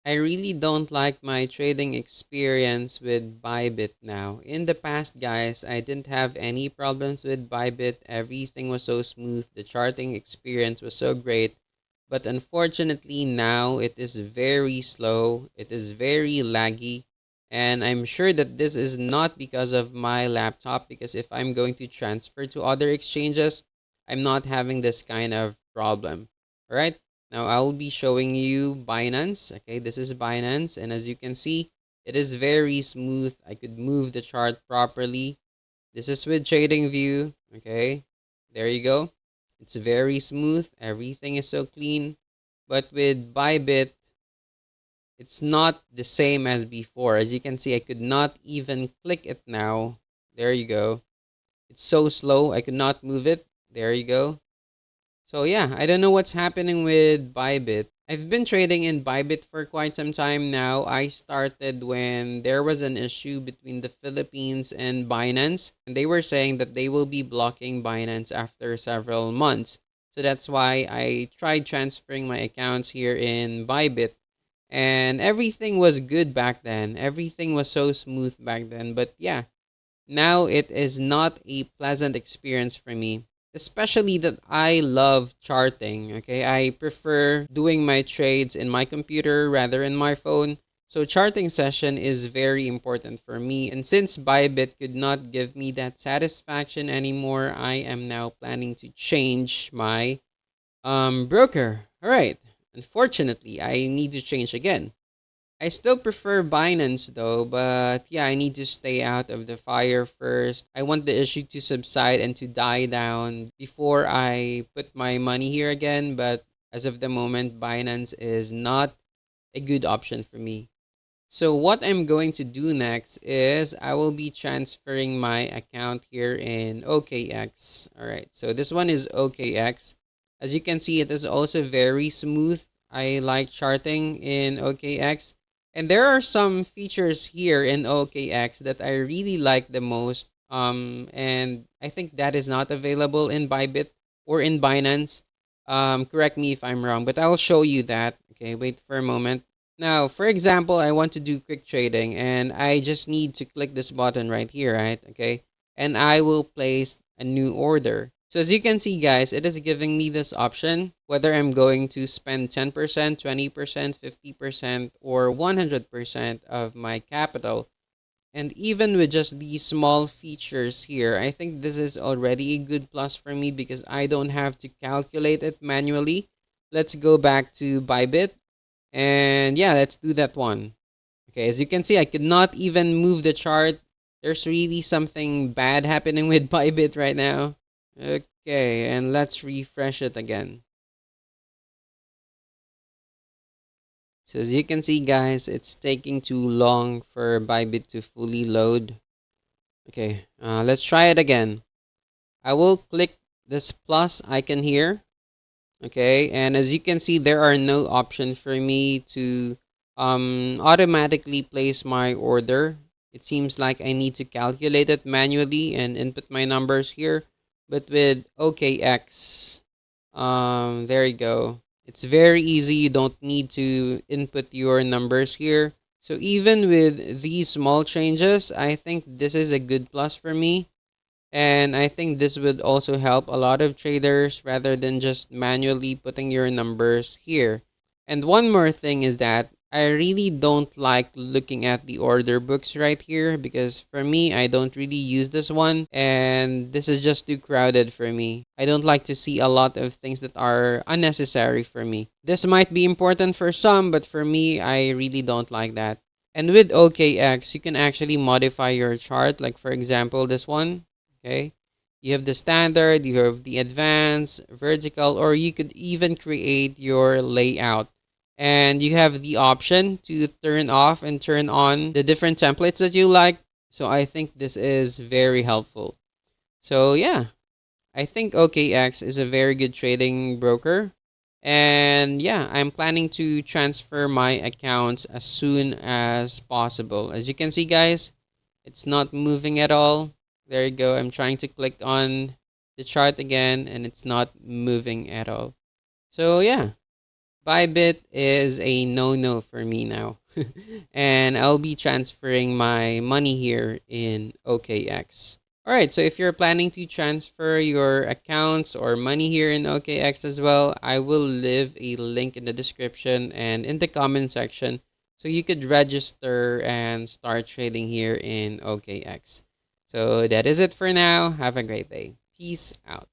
I really don't like my trading experience with Bybit now. In the past, guys, I didn't have any problems with Bybit. Everything was so smooth. The charting experience was so great. But unfortunately, now it is very slow. It is very laggy. And I'm sure that this is not because of my laptop, because if I'm going to transfer to other exchanges, I'm not having this kind of problem. All right. Now I will be showing you Binance. Okay, this is Binance, and as you can see, it is very smooth. I could move the chart properly. This is with Trading View. Okay, there you go. It's very smooth. Everything is so clean. But with Bybit, it's not the same as before. As you can see, I could not even click it now. There you go. It's so slow. I could not move it. There you go. So yeah, I don't know what's happening with Bybit. I've been trading in Bybit for quite some time now. I started when there was an issue between the Philippines and Binance, and they were saying that they will be blocking Binance after several months. So that's why I tried transferring my accounts here in Bybit, and everything was good back then. Everything was so smooth back then. But yeah, now it is not a pleasant experience for me, especially that I love charting. Okay, I prefer doing my trades in my computer rather in my phone. So charting session is very important for me. And since Bybit could not give me that satisfaction anymore, I am now planning to change my broker. All right. Unfortunately, I need to change again. I still prefer Binance though, but yeah, I need to stay out of the fire first. I want the issue to subside and to die down before I put my money here again, but as of the moment, Binance is not a good option for me. So what I'm going to do next is I will be transferring my account here in OKX. All right, so this one is OKX. As you can see, it is also very smooth. I like charting in OKX. And there are some features here in OKX that I really like the most. And I think that is not available in Bybit or in Binance. Correct me if I'm wrong, but I'll show you that. Okay, wait for a moment. Now, for example, I want to do quick trading and I just need to click this button right here, right? Okay. And I will place a new order. So as you can see, guys, it is giving me this option, whether I'm going to spend 10%, 20%, 50%, or 100% of my capital. And even with just these small features here, I think this is already a good plus for me because I don't have to calculate it manually. Let's go back to Bybit. And yeah, let's do that one. Okay, as you can see, I could not even move the chart. There's really something bad happening with Bybit right now. Okay, and let's refresh it again. So as you can see, guys, it's taking too long for Bybit to fully load. Okay, let's try it again. I will click this plus icon here. Okay, and as you can see, there are no options for me to automatically place my order. It seems like I need to calculate it manually and input my numbers here. But with OKX, there you go. It's very easy. You don't need to input your numbers here. So even with these small changes, I think this is a good plus for me. And I think this would also help a lot of traders rather than just manually putting your numbers here. And one more thing is that I really don't like looking at the order books right here because for me, I don't really use this one and this is just too crowded for me. I don't like to see a lot of things that are unnecessary for me. This might be important for some, but for me, I really don't like that. And with OKX, you can actually modify your chart. Like for example, this one. Okay, you have the standard, you have the advanced, vertical, or you could even create your layout. And you have the option to turn off and turn on the different templates that you like. So I think this is very helpful. So yeah, I think OKX is a very good trading broker. And yeah, I'm planning to transfer my accounts as soon as possible. As you can see, guys, it's not moving at all. There you go. I'm trying to click on the chart again and it's not moving at all. So yeah, Bybit is a no-no for me now. And I'll be transferring my money here in OKX. Alright, so if you're planning to transfer your accounts or money here in OKX as well, I will leave a link in the description and in the comment section so you could register and start trading here in OKX. So that is it for now. Have a great day. Peace out.